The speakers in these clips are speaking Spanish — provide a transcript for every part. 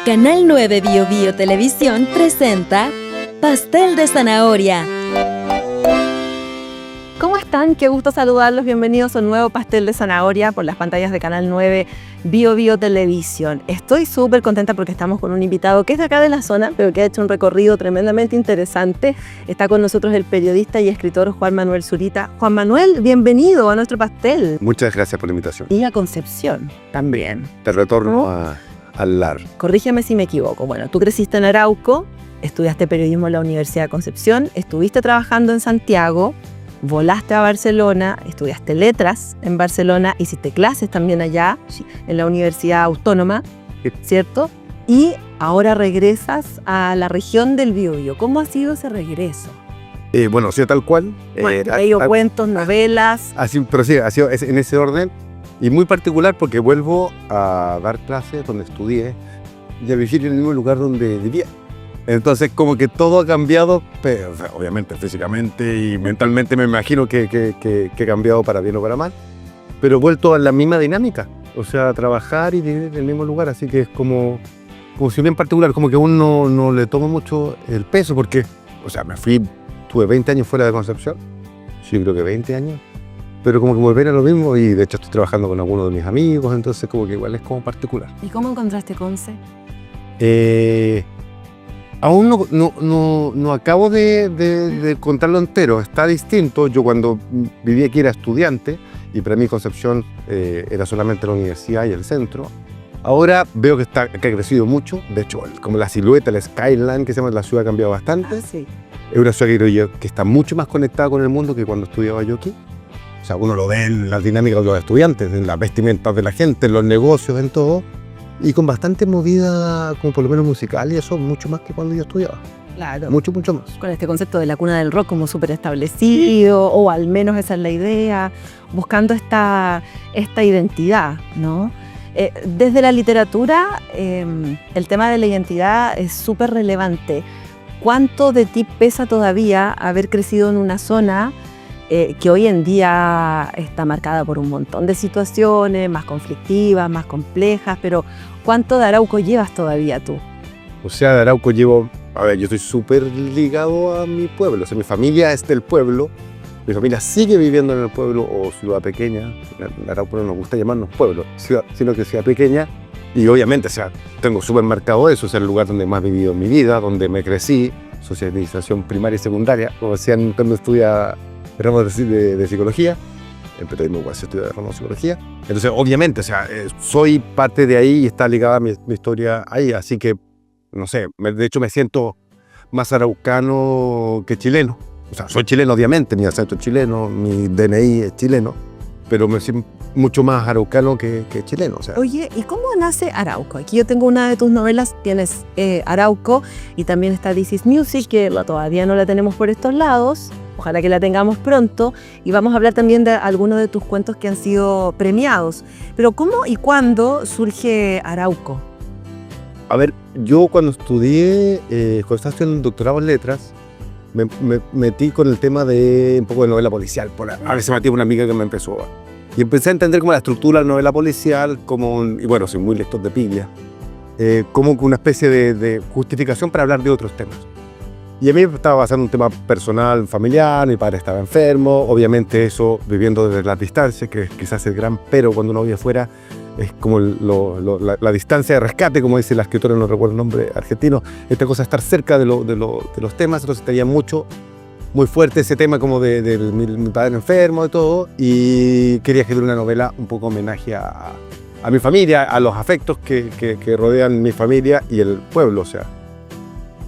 Canal 9 Bio Bio Televisión presenta Pastel de Zanahoria. ¿Cómo están? Qué gusto saludarlos. Bienvenidos a un nuevo Pastel de Zanahoria por las pantallas de Canal 9 Bio Bio Televisión. Estoy súper contenta porque estamos con un invitado que es de acá de la zona, pero que ha hecho un recorrido tremendamente interesante. Está con nosotros el periodista y escritor Juan Manuel Zurita. Juan Manuel, bienvenido a nuestro pastel. Muchas gracias por la invitación. Y a Concepción también. Te retorno al LAR. Corrígeme si me equivoco. Bueno, tú creciste en Arauco, estudiaste periodismo en la Universidad de Concepción, estuviste trabajando en Santiago, volaste a Barcelona, estudiaste letras en Barcelona, hiciste clases también allá en la Universidad Autónoma, ¿cierto? Y ahora regresas a la región del Biobío. ¿Cómo ha sido ese regreso? Bueno, ha sido tal cual. Bueno, leído cuentos, novelas. Así, pero sí, ha sido en ese orden. Y muy particular porque vuelvo a dar clases donde estudié y a vivir en el mismo lugar donde vivía. Entonces como que todo ha cambiado, pero, o sea, obviamente físicamente y mentalmente me imagino que he cambiado para bien o para mal, pero he vuelto a la misma dinámica, o sea, a trabajar y vivir en el mismo lugar, así que es como si bien particular, como que uno no le toma mucho el peso, porque, o sea, tuve 20 años fuera de Concepción, sí, creo que 20 años, pero como que volver a lo mismo y de hecho estoy trabajando con algunos de mis amigos, entonces como que igual es como particular. ¿Y cómo encontraste Conce? Aún no acabo de contarlo entero, está distinto. Yo cuando vivía aquí era estudiante y para mí Concepción era solamente la universidad y el centro. Ahora veo que ha crecido mucho, de hecho como la silueta, el skyline que se llama, la ciudad ha cambiado bastante. Sí. Es una ciudad que está mucho más conectada con el mundo que cuando estudiaba yo aquí. O sea, uno lo ve en las dinámicas de los estudiantes, en las vestimentas de la gente, en los negocios, en todo. Y con bastante movida, como por lo menos musical y eso, mucho más que cuando yo estudiaba. Claro. Mucho más. Con este concepto de la cuna del rock como súper establecido, o al menos esa es la idea, buscando esta identidad, ¿no? Desde la literatura, el tema de la identidad es súper relevante. ¿Cuánto de ti pesa todavía haber crecido en una zona que hoy en día está marcada por un montón de situaciones más conflictivas, más complejas, pero ¿cuánto de Arauco llevas todavía tú? O sea, de Arauco yo estoy súper ligado a mi pueblo, o sea, mi familia es del pueblo, mi familia sigue viviendo en el pueblo o ciudad pequeña, en Arauco no nos gusta llamarnos pueblo, sino que ciudad pequeña, y obviamente, o sea, tengo súper marcado eso, o sea, el lugar donde más he vivido en mi vida, donde me crecí, socialización primaria y secundaria, como decían cuando estudiaba ramos de psicología, en periodismo igual se estudia ramos de psicología. Entonces, obviamente, o sea, soy parte de ahí y está ligada mi historia ahí, así que, no sé, de hecho me siento más araucano que chileno. O sea, soy chileno, obviamente, mi acento es chileno, mi DNI es chileno, pero me siento mucho más araucano que chileno. O sea. Oye, ¿y cómo nace Arauco? Aquí yo tengo una de tus novelas, tienes Arauco, y también está This Is Music, que todavía no la tenemos por estos lados. Ojalá que la tengamos pronto, y vamos a hablar también de algunos de tus cuentos que han sido premiados. Pero ¿cómo y cuándo surge Arauco? A ver, yo cuando estudié, cuando estaba estudiando un doctorado en letras, me metí con el tema de un poco de novela policial. A veces me metí con una amiga que me empezó y empecé a entender como la estructura de la novela policial, y bueno, soy muy lector de Biblia, como una especie de justificación para hablar de otros temas. Y a mí me estaba basando en un tema personal, familiar, mi padre estaba enfermo, obviamente eso viviendo desde las distancias, que es quizás el gran pero cuando uno vive afuera, es como la distancia de rescate, como dice la escritora, no recuerdo el nombre argentino, esta cosa de estar cerca de los temas, entonces tenía muy fuerte ese tema como de mi padre enfermo, de todo, y quería escribir una novela un poco homenaje a mi familia, a los afectos que rodean mi familia y el pueblo, o sea,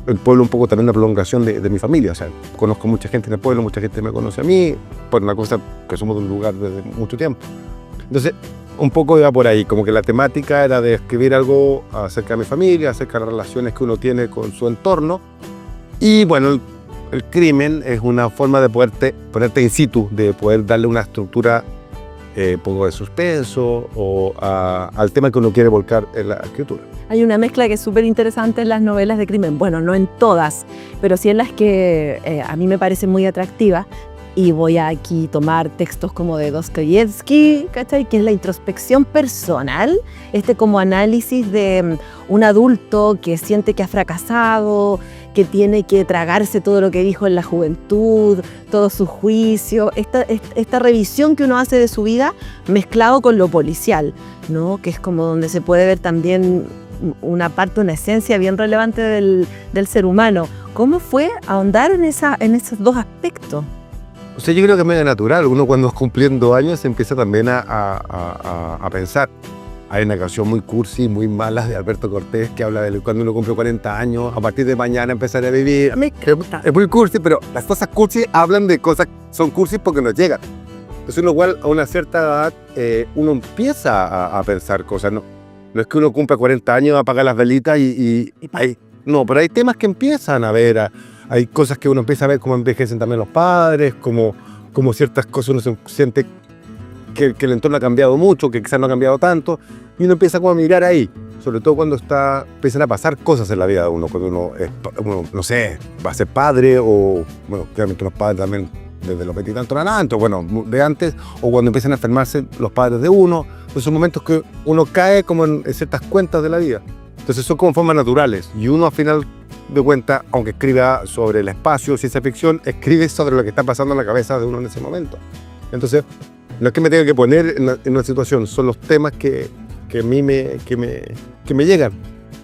el pueblo un poco también una prolongación de mi familia, o sea, conozco mucha gente en el pueblo, mucha gente me conoce a mí, por una cosa que somos de un lugar desde mucho tiempo. Entonces, un poco iba por ahí, como que la temática era de escribir algo acerca de mi familia, acerca de las relaciones que uno tiene con su entorno, y bueno, el crimen es una forma de ponerte in situ, de poder darle una estructura un poco de suspenso o al tema que uno quiere volcar en la escritura. Hay una mezcla que es súper interesante en las novelas de crimen, bueno, no en todas, pero sí en las que a mí me parecen muy atractivas, y voy a aquí tomar textos como de Dostoyevsky, ¿cachai? Que es la introspección personal, como análisis de un adulto que siente que ha fracasado, que tiene que tragarse todo lo que dijo en la juventud, todo su juicio, esta revisión que uno hace de su vida mezclado con lo policial, ¿no? Que es como donde se puede ver también una parte, una esencia bien relevante del ser humano. ¿Cómo fue ahondar en esos dos aspectos? O sea, yo creo que es medio natural. Uno cuando es cumpliendo años empieza también a pensar. Hay una canción muy cursi, muy mala de Alberto Cortés que habla de cuando uno cumple 40 años, a partir de mañana empezaré a vivir. A mí es muy cursi, pero las cosas cursi hablan de cosas, son cursi porque nos llegan. Entonces uno igual a una cierta edad, uno empieza a pensar cosas. No es que uno cumpla 40 años, apaga las velitas no, pero hay temas que empiezan a ver, hay cosas que uno empieza a ver cómo envejecen también los padres, como ciertas cosas uno se siente que el entorno ha cambiado mucho, que quizás no ha cambiado tanto, y uno empieza como a mirar ahí, sobre todo cuando empiezan a pasar cosas en la vida de uno, cuando uno no sé, va a ser padre, o, bueno, claramente los padres también desde los 20 y tantos en adelante, bueno, de antes, o cuando empiezan a enfermarse los padres de uno, pues son momentos que uno cae como en ciertas cuentas de la vida. Entonces son como formas naturales, y uno al final de cuentas, aunque escriba sobre el espacio, ciencia ficción, escribe sobre lo que está pasando en la cabeza de uno en ese momento. Entonces, no es que me tenga que poner en una situación, son los temas que a mí me llegan.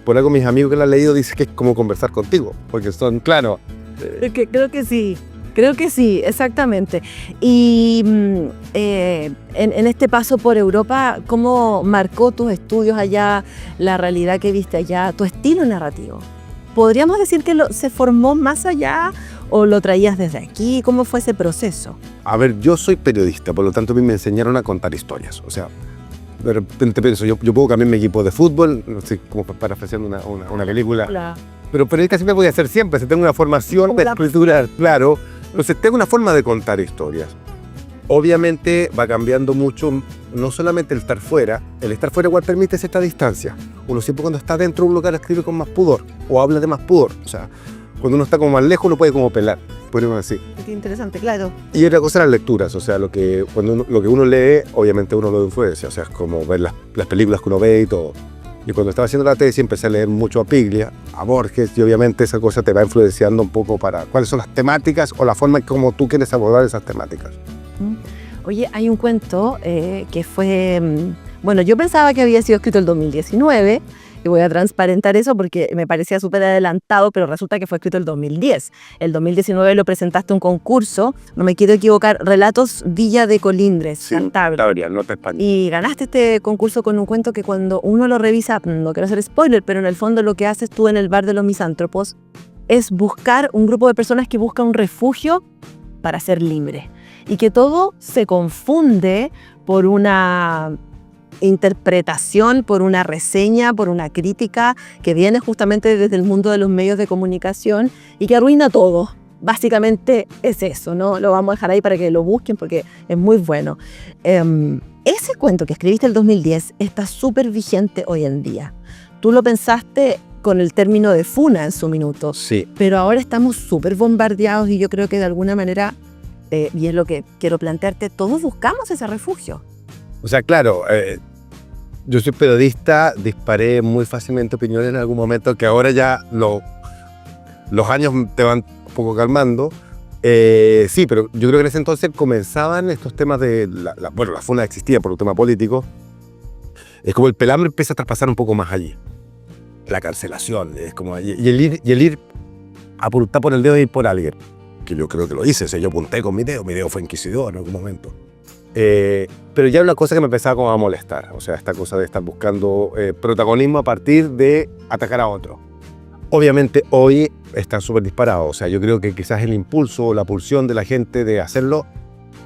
Por algo mis amigos que lo han leído dicen que es como conversar contigo, porque son, claro. Creo que sí, exactamente. Y en este paso por Europa, ¿cómo marcó tus estudios allá, la realidad que viste allá, tu estilo narrativo? ¿Podríamos decir que se formó más allá o lo traías desde aquí? ¿Cómo fue ese proceso? A ver, yo soy periodista, por lo tanto a mí me enseñaron a contar historias. O sea, de repente pienso, yo puedo cambiar mi equipo de fútbol, no sé, como parafraseando una película. Hola. Pero periodista siempre voy a ser siempre, si tengo una formación de escritura, claro. Entonces tengo una forma de contar historias. Obviamente va cambiando mucho, no solamente el estar fuera igual permite cierta distancia. Uno siempre cuando está dentro de un lugar escribe con más pudor, o habla de más pudor. O sea, cuando uno está como más lejos uno puede como pelar, podemos decir. Qué interesante, claro. Y otra cosa las lecturas, o sea, lo que uno lee, obviamente uno lo influencia, o sea, es como ver las películas que uno ve y todo. Y cuando estaba haciendo la tesis empecé a leer mucho a Piglia, a Borges, y obviamente esa cosa te va influenciando un poco para cuáles son las temáticas o la forma en cómo tú quieres abordar esas temáticas. Oye, hay un cuento que fue... Bueno, yo pensaba que había sido escrito el 2019, y voy a transparentar eso porque me parecía súper adelantado, pero resulta que fue escrito el 2010. El 2019 lo presentaste a un concurso, no me quiero equivocar, Relatos Villa de Colindres, Sí, Cantabria. Norte España. Y ganaste este concurso con un cuento que cuando uno lo revisa, no quiero hacer spoiler, pero en el fondo lo que haces tú en el bar de los misántropos es buscar un grupo de personas que busca un refugio para ser libre. Y que todo se confunde por una interpretación, por una reseña, por una crítica que viene justamente desde el mundo de los medios de comunicación y que arruina todo. Básicamente es eso, ¿no? Lo vamos a dejar ahí para que lo busquen porque es muy bueno. Ese cuento que escribiste el 2010 está súper vigente hoy en día. Tú lo pensaste con el término de funa en su minuto, Sí. pero ahora estamos súper bombardeados y yo creo que de alguna manera, y es lo que quiero plantearte, todos buscamos ese refugio. O sea, claro, yo soy periodista, disparé muy fácilmente opiniones en algún momento que ahora ya los años te van un poco calmando. Sí, pero yo creo que en ese entonces comenzaban estos temas de... la funa existía por un tema político. Es como el pelambre empieza a traspasar un poco más allí. La cancelación, es como... Y el ir a apuntar por el dedo y ir por alguien. Que yo creo que lo hice, o sea, yo apunté con mi dedo fue inquisidor en algún momento. Pero ya una cosa que me empezaba como a molestar, o sea, esta cosa de estar buscando protagonismo a partir de atacar a otro. Obviamente hoy están súper disparados, o sea, yo creo que quizás el impulso o la pulsión de la gente de hacerlo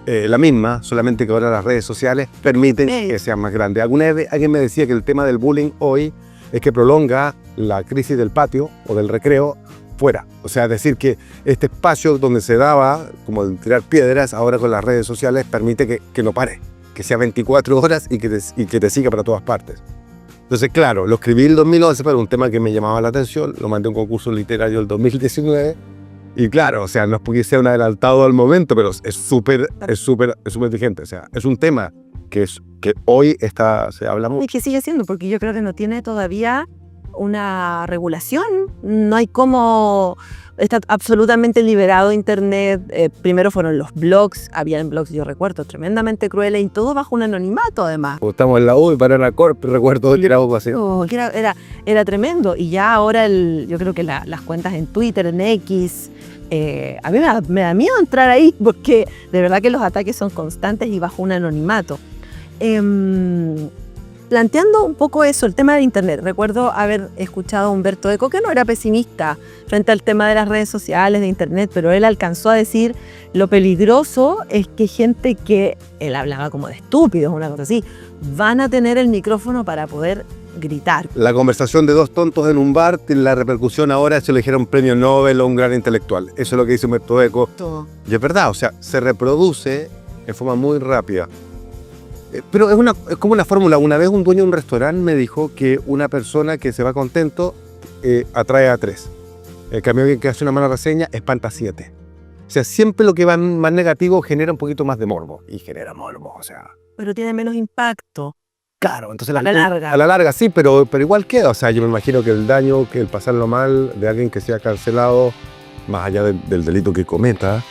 la misma, solamente que ahora las redes sociales permiten que sea más grande. Alguien me decía que el tema del bullying hoy es que prolonga la crisis del patio o del recreo fuera. O sea, decir que este espacio donde se daba, como de tirar piedras, ahora con las redes sociales permite que no pare, que sea 24 horas y que te siga para todas partes. Entonces, claro, lo escribí el 2011 para un tema que me llamaba la atención, lo mandé a un concurso literario el 2019 Y claro, o sea, no es porque sea un adelantado al momento, pero es súper vigente. O sea, es un tema que hoy se habla Y mucho. que sigue siendo, porque yo creo que no tiene todavía una regulación. No hay cómo... Está absolutamente liberado Internet. Primero fueron los blogs. Habían blogs, yo recuerdo, tremendamente crueles y todo bajo un anonimato, además. Estamos en la U y para la Corp, recuerdo que era algo así. Era tremendo. Y ya ahora yo creo que las cuentas en Twitter, en X, a mí me da miedo entrar ahí porque de verdad que los ataques son constantes y bajo un anonimato. Planteando un poco eso, el tema de Internet. Recuerdo haber escuchado a Humberto Eco, que no era pesimista frente al tema de las redes sociales, de Internet, pero él alcanzó a decir lo peligroso es que gente que, él hablaba como de estúpidos, una cosa así, van a tener el micrófono para poder gritar. La conversación de dos tontos en un bar tiene la repercusión ahora si eligieron un premio Nobel o un gran intelectual. Eso es lo que dice Humberto Eco. Todo. Y es verdad, o sea, se reproduce en forma muy rápida. Pero es como una fórmula. Una vez un dueño de un restaurante me dijo que una persona que se va contento atrae a 3. El cambio que hace una mala reseña espanta a 7. O sea, siempre lo que va más negativo genera un poquito más de morbo. Y genera morbo, o sea... Pero tiene menos impacto. Claro, entonces A la larga. A la larga sí, pero igual queda. O sea, yo me imagino que el daño, que el pasarlo mal de alguien que sea cancelado, más allá del delito que cometa,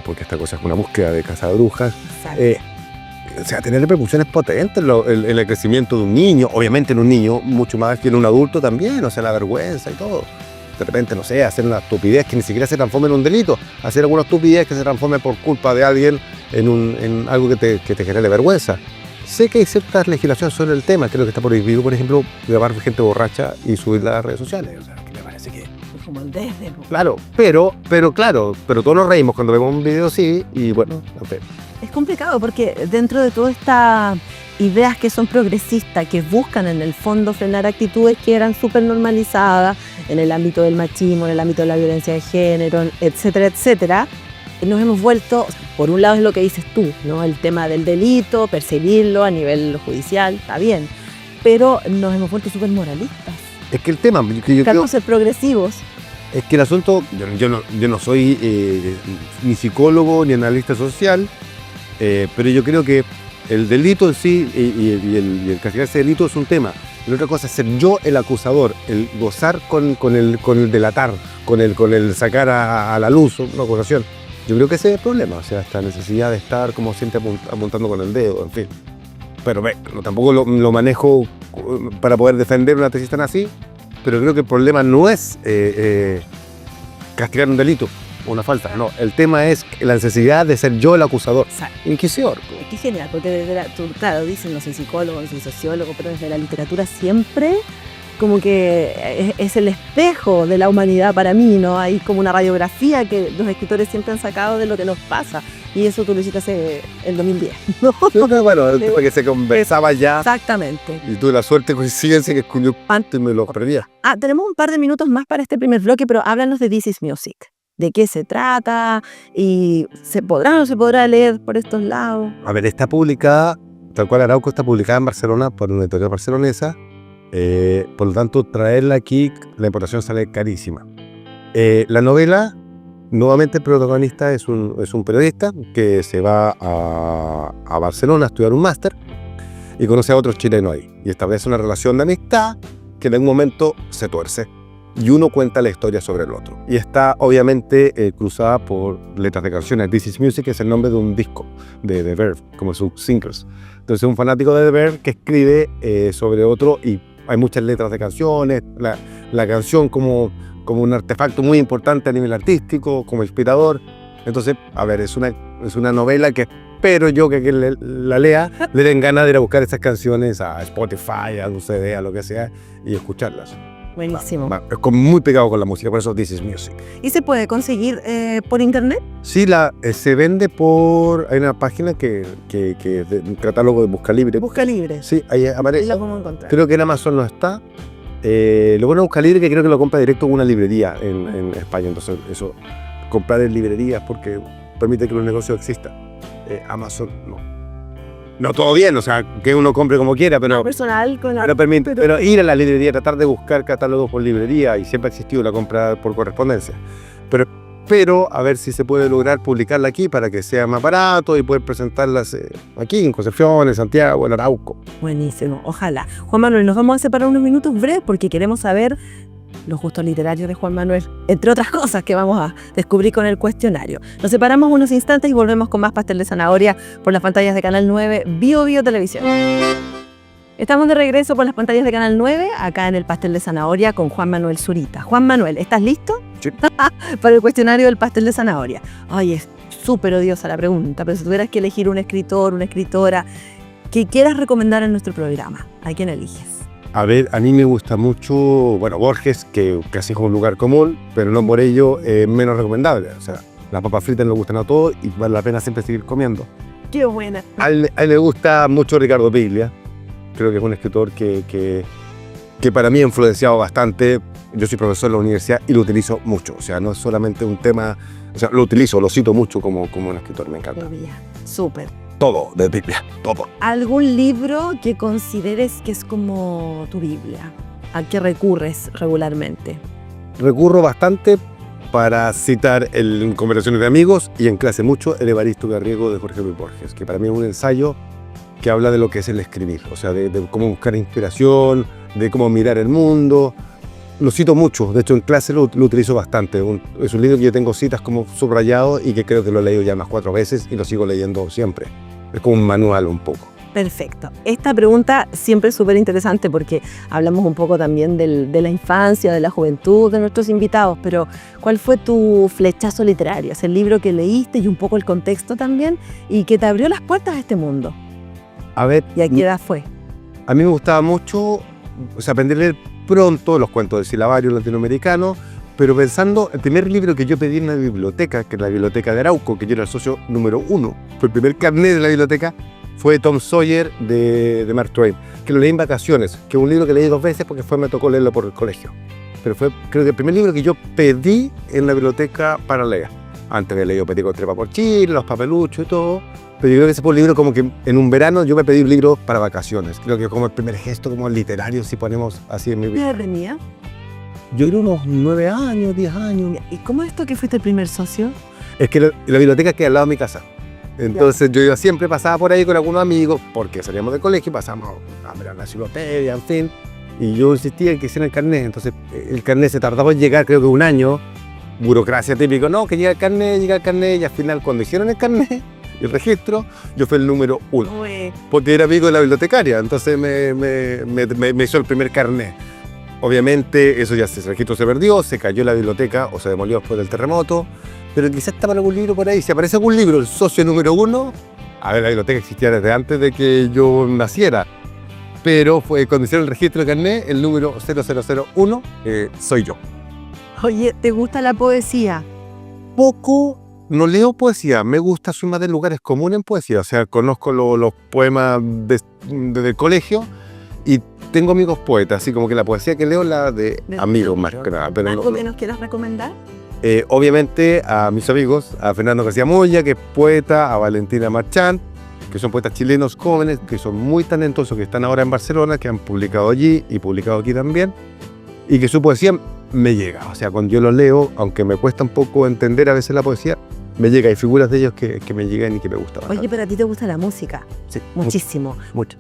porque esta cosa es una búsqueda de caza de brujas, o sea, tener repercusiones potentes en el crecimiento de un niño, obviamente en un niño, mucho más que en un adulto también, o sea, la vergüenza y todo. De repente, no sé, hacer una estupidez que ni siquiera se transforme en un delito, hacer alguna estupidez que se transforme por culpa de alguien en algo que te genere vergüenza. Sé que hay ciertas legislaciones sobre el tema, creo que está prohibido, por ejemplo, grabar gente borracha y subirla a las redes sociales, o sea, que me parece que... Como el desde. Claro, pero todos nos reímos cuando vemos un video así y bueno, en fin. Es complicado porque dentro de todas estas ideas que son progresistas, que buscan en el fondo frenar actitudes que eran súper normalizadas en el ámbito del machismo, en el ámbito de la violencia de género, etcétera, etcétera, nos hemos vuelto, por un lado es lo que dices tú, ¿no? El tema del delito, perseguirlo a nivel judicial, está bien, pero nos hemos vuelto súper moralistas. Es que el tema, que yo Queremos ser progresivos. es que el asunto, yo no soy ni psicólogo ni analista social, pero yo creo que el delito en sí y el castigar ese delito es un tema. La otra cosa es ser yo el acusador, el gozar con el delatar, con el sacar a la luz una acusación. Yo creo que ese es el problema, o sea, esta necesidad de estar como siempre apuntando con el dedo, en fin. Pero tampoco lo manejo para poder defender una tesis tan así, pero creo que el problema no es castigar un delito o una falta, no. El tema es la necesidad de ser yo el acusador. Exacto. Inquisidor. Qué genial, porque claro, dicen no soy psicólogo, no soy sociólogo, pero desde la literatura siempre como que es el espejo de la humanidad para mí, ¿no? Hay como una radiografía que los escritores siempre han sacado de lo que nos pasa. Y eso tú lo hiciste hace el 2010, ¿no? Bueno, el tema que se conversaba ya. Exactamente. Y tuve la suerte, coincidencia, que escuché panto y me lo perdía. Tenemos un par de minutos más para este primer bloque, pero háblanos de This Is Music. ¿De qué se trata? ¿Y se podrá o no se podrá leer por estos lados? A ver, está publicada, tal cual Arauco está publicada en Barcelona por una editorial barcelonesa. Por lo tanto, traerla aquí, la importación sale carísima. La novela, nuevamente el protagonista es un periodista que se va a Barcelona a estudiar un máster y conoce a otros chilenos ahí. Y establece una relación de amistad que en algún momento se tuerce. Y uno cuenta la historia sobre el otro. Y está obviamente cruzada por letras de canciones. This Is Music es el nombre de un disco de The Verve, como sus singles. Entonces un fanático de The Verve que escribe sobre otro y hay muchas letras de canciones, la canción como un artefacto muy importante a nivel artístico, como inspirador. Entonces, a ver, es una novela que espero yo que la lea le den ganas de ir a buscar esas canciones a Spotify, a un CD, a lo que sea, y escucharlas. Buenísimo. Es como muy pegado con la música, por eso This Is Music. ¿Y se puede conseguir por internet? Sí, se vende hay una página que de un catálogo de Busca Libre. Busca Libre. Sí, ahí aparece. ¿Y lo podemos encontrar? Creo que en Amazon no está. Lo bueno de Busca Libre es que creo que lo compra directo en una librería en España. Entonces, eso, comprar en librerías porque permite que los negocios existan. Amazon no. No todo bien, o sea, que uno compre como quiera, pero Personal con pero ir a la librería, tratar de buscar catálogos por librería, y siempre ha existido la compra por correspondencia. Pero pero a ver si se puede lograr publicarla aquí para que sea más barato y poder presentarlas aquí en Concepción, en Santiago, en Arauco. Buenísimo, ojalá. Juan Manuel, nos vamos a separar unos minutos breves porque queremos saber los gustos literarios de Juan Manuel, entre otras cosas que vamos a descubrir con el cuestionario. Nos separamos unos instantes y volvemos con más Pastel de Zanahoria por las pantallas de Canal 9, Bio Televisión. Estamos de regreso por las pantallas de Canal 9, acá en el Pastel de Zanahoria con Juan Manuel Zurita. Juan Manuel, ¿estás listo? Sí. Para el cuestionario del Pastel de Zanahoria. Ay, es súper odiosa la pregunta, pero si tuvieras que elegir un escritor, una escritora que quieras recomendar en nuestro programa, ¿a quién eliges? A ver, a mí me gusta mucho, bueno, Borges, que casi es un lugar común, pero no por ello menos recomendable. O sea, las papas fritas nos gustan a todos y vale la pena siempre seguir comiendo. ¡Qué buena! A él le gusta mucho Ricardo Piglia. Creo que es un escritor que para mí ha influenciado bastante. Yo soy profesor en la universidad y lo utilizo mucho. O sea, no es solamente un tema, o sea, lo utilizo, lo cito mucho como un escritor, me encanta. Súper. Todo de Biblia, todo. ¿Algún libro que consideres que es como tu Biblia? ¿A qué recurres regularmente? Recurro bastante para citar en conversaciones de amigos y en clase mucho el Evaristo Garriego de Jorge Luis Borges, que para mí es un ensayo que habla de lo que es el escribir, o sea, de cómo buscar inspiración, de cómo mirar el mundo. Lo cito mucho, de hecho en clase lo utilizo bastante. Es un libro que yo tengo citas como subrayado y que creo que lo he leído ya unas 4 veces y lo sigo leyendo siempre. Es como un manual un poco. Perfecto. Esta pregunta siempre es súper interesante porque hablamos un poco también de la infancia, de la juventud de nuestros invitados, pero ¿cuál fue tu flechazo literario? Es el libro que leíste y un poco el contexto también y que te abrió las puertas a este mundo. A ver, ¿Y a qué edad fue? A mí me gustaba mucho, o sea, aprender a leer pronto los cuentos del silabario latinoamericano, pero pensando, el primer libro que yo pedí en la biblioteca, que es la biblioteca de Arauco, que yo era el socio número 1, fue el primer carnet de la biblioteca, fue Tom Sawyer de Mark Twain, que lo leí en vacaciones, que es un libro que leí 2 veces porque me tocó leerlo por el colegio. Pero fue, creo que el primer libro que yo pedí en la biblioteca para leer. Antes había leído Petit Trepa por Chile, Los Papeluchos y todo, pero yo creo que ese fue un libro como que en un verano yo me pedí un libro para vacaciones. Creo que como el primer gesto como literario, si ponemos así en mi vida. ¿Qué edad tenía? Yo creo unos 9 años, 10 años. ¿Y cómo es esto que fuiste el primer socio? Es que la biblioteca queda al lado de mi casa. Entonces yo siempre pasaba por ahí con algunos amigos, porque salíamos del colegio y pasamos a ver la enciclopedia, en fin. Y yo insistía en que hicieran el carnet. Entonces el carnet se tardaba en llegar, creo que 1 año. Burocracia típico, no, que llega el carnet. Y al final cuando hicieron el carnet, el registro, yo fui el número 1. Porque era amigo de la bibliotecaria. Entonces me hizo el primer carnet. Obviamente eso ya el registro se perdió, se cayó la biblioteca o se demolió después del terremoto, pero quizás estaba algún libro por ahí. Si aparece algún libro, el socio número 1, a ver, la biblioteca existía desde antes de que yo naciera, pero fue cuando hicieron el registro de carnet, el número 0001 soy yo. Oye, ¿te gusta la poesía? Poco, no leo poesía, me gusta, soy más de lugares comunes en poesía, o sea, conozco los poemas desde el colegio y tengo amigos poetas, así como que la poesía que leo es la de amigos más que nada. Pero ¿Algo que nos quieras recomendar? Obviamente a mis amigos, a Fernando García Moya, que es poeta, a Valentina Marchand, que son poetas chilenos jóvenes, que son muy talentosos, que están ahora en Barcelona, que han publicado allí y publicado aquí también, y que su poesía me llega. O sea, cuando yo lo leo, aunque me cuesta un poco entender a veces la poesía, me llega. Hay figuras de ellos que me llegan y que me gustan bastante. Oye, pero a ti te gusta la música. Sí. Muchísimo. Mucho.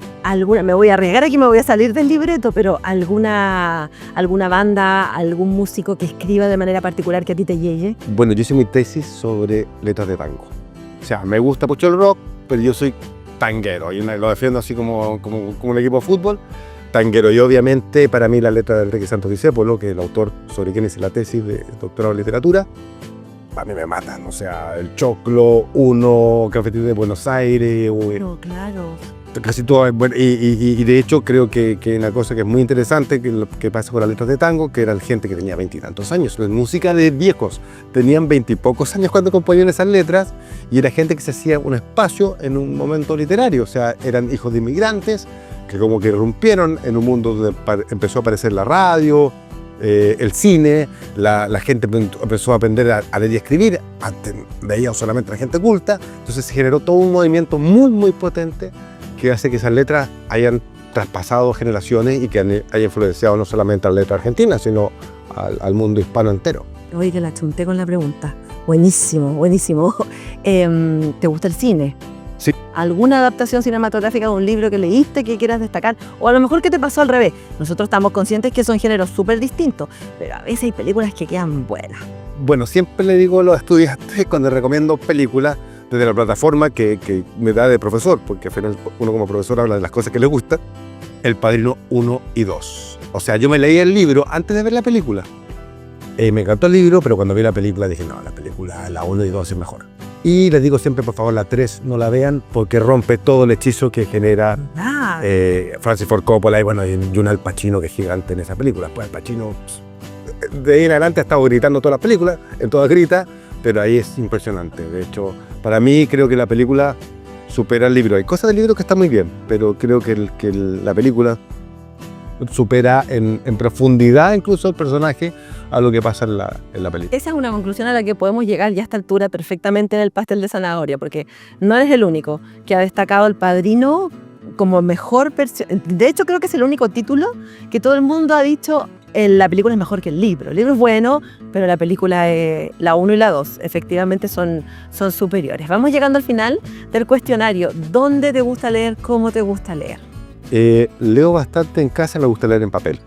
Me voy a arriesgar aquí, me voy a salir del libreto, pero alguna banda, algún músico que escriba de manera particular que a ti te llegue. Bueno, yo hice mi tesis sobre letras de tango. O sea, me gusta mucho el rock, pero yo soy tanguero. Y lo defiendo así como un equipo de fútbol. Tanguero. Y obviamente para mí la letra de Enrique Santos Discépolo, que es el autor sobre quien hice la tesis de doctorado en literatura, a mí me matan. O sea, El Choclo, Uno, Cafetín de Buenos Aires. No, claro. Casi todo. Y de hecho creo que una cosa que es muy interesante que pasa con las letras de tango, que eran gente que tenía 20 y tantos años. La música de viejos tenían 20 y pocos años cuando componían esas letras y era gente que se hacía un espacio en un momento literario. O sea, eran hijos de inmigrantes que como que irrumpieron en un mundo donde empezó a aparecer la radio, el cine, la gente empezó a aprender a leer y escribir. Antes veían solamente a la gente culta. Entonces se generó todo un movimiento muy, muy potente que hace que esas letras hayan traspasado generaciones y que haya influenciado no solamente a la letra argentina, sino al mundo hispano entero. Oye, que la chunté con la pregunta. Buenísimo, buenísimo. ¿Te gusta el cine? Sí. ¿Alguna adaptación cinematográfica de un libro que leíste que quieras destacar? O a lo mejor que te pasó al revés. Nosotros estamos conscientes que son géneros súper distintos, pero a veces hay películas que quedan buenas. Bueno, siempre le digo a los estudiantes cuando recomiendo películas desde la plataforma que me da de profesor, porque al final uno como profesor habla de las cosas que le gustan, El Padrino 1 y 2. O sea, yo me leí el libro antes de ver la película. Me encantó el libro, pero cuando vi la película dije, no, la película, la 1 y 2 es mejor. Y les digo siempre, por favor, la 3 no la vean porque rompe todo el hechizo que genera Francis Ford Coppola y bueno, y Al Pacino, que es gigante en esa película. Pues Al Pacino, de ahí en adelante ha estado gritando todas las películas, en todas grita, pero ahí es impresionante. De hecho, para mí creo que la película supera el libro. Hay cosas del libro que están muy bien, pero creo que la película supera en profundidad incluso el personaje a lo que pasa en la película. Esa es una conclusión a la que podemos llegar ya a esta altura perfectamente en el pastel de zanahoria, porque no eres el único que ha destacado El Padrino como mejor versión. De hecho, creo que es el único título que todo el mundo ha dicho la película es mejor que el libro. El libro es bueno, pero la película, la 1 y la 2, efectivamente son superiores. Vamos llegando al final del cuestionario. ¿Dónde te gusta leer? ¿Cómo te gusta leer? Leo bastante en casa, me gusta leer en papel.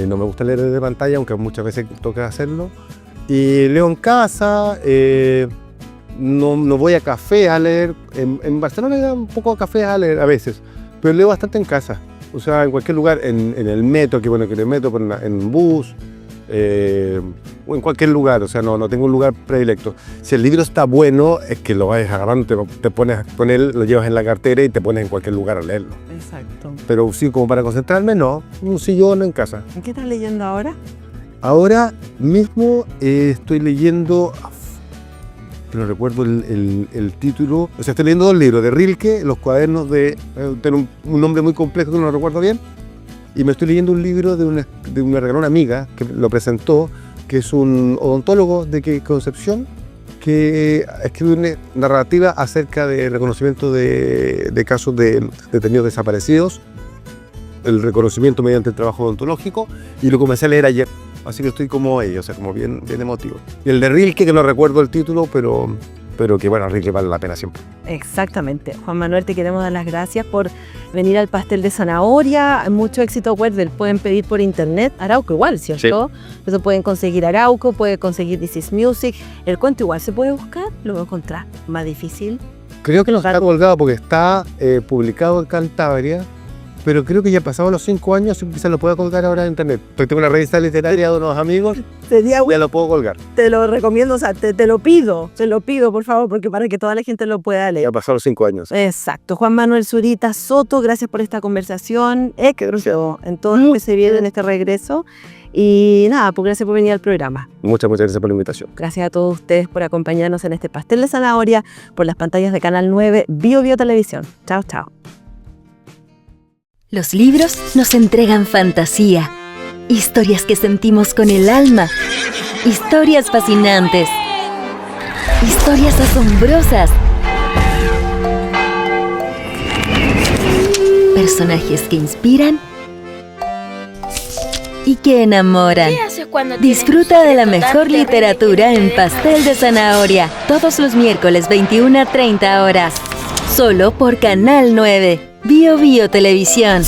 No me gusta leer desde pantalla, aunque muchas veces toca hacerlo. Y leo en casa, no voy a café a leer. En Barcelona me da un poco a café a leer a veces, pero leo bastante en casa. O sea, en cualquier lugar, en el metro, que bueno que en el metro, en bus, o en cualquier lugar. O sea, no tengo un lugar predilecto. Si el libro está bueno, es que lo vas agarrando, te pones con él, lo llevas en la cartera y te pones en cualquier lugar a leerlo. Exacto. Pero sí, como para concentrarme, no. Un sillón en casa. ¿Qué estás leyendo ahora? Ahora mismo estoy leyendo, no recuerdo el título, o sea, estoy leyendo 2 libros de Rilke, Los cuadernos de, tiene un nombre muy complejo que no lo recuerdo bien, y me estoy leyendo un libro de me regaló una amiga que lo presentó, que es un odontólogo de Concepción, que escribe una narrativa acerca del reconocimiento de casos de detenidos desaparecidos, el reconocimiento mediante el trabajo odontológico, y lo comencé a leer ayer. Así que estoy como ellos, o sea, como bien emotivo. Y el de Rilke, que no recuerdo el título, pero que bueno, Rilke vale la pena siempre. Exactamente. Juan Manuel, te queremos dar las gracias por venir al pastel de zanahoria. Mucho éxito, Wordle. Pueden pedir por internet. Arauco igual, ¿cierto? Sí. Entonces pueden conseguir Arauco, pueden conseguir This Is Music. El cuento igual se puede buscar, lo voy a encontrar. Más difícil. Creo que no está colgado porque está publicado en Cantabria. Pero creo que ya pasados los 5 años quizás lo pueda colgar ahora en internet. Tengo una revista literaria de unos amigos, ya lo puedo colgar. Te lo recomiendo, o sea, te lo pido, por favor, porque para que toda la gente lo pueda leer. Ya pasaron los 5 años. Exacto. Juan Manuel Zurita Soto, gracias por esta conversación. Éxito en todo lo que se viene en este regreso. Y nada, pues gracias por venir al programa. Muchas gracias por la invitación. Gracias a todos ustedes por acompañarnos en este pastel de zanahoria por las pantallas de Canal 9 Bio Televisión. Chao, chao. Los libros nos entregan fantasía, historias que sentimos con el alma, historias fascinantes, historias asombrosas, personajes que inspiran y que enamoran. Disfruta de la mejor literatura en Pastel de Zanahoria, todos los miércoles 21 a 30 horas, solo por Canal 9. Bio Televisión.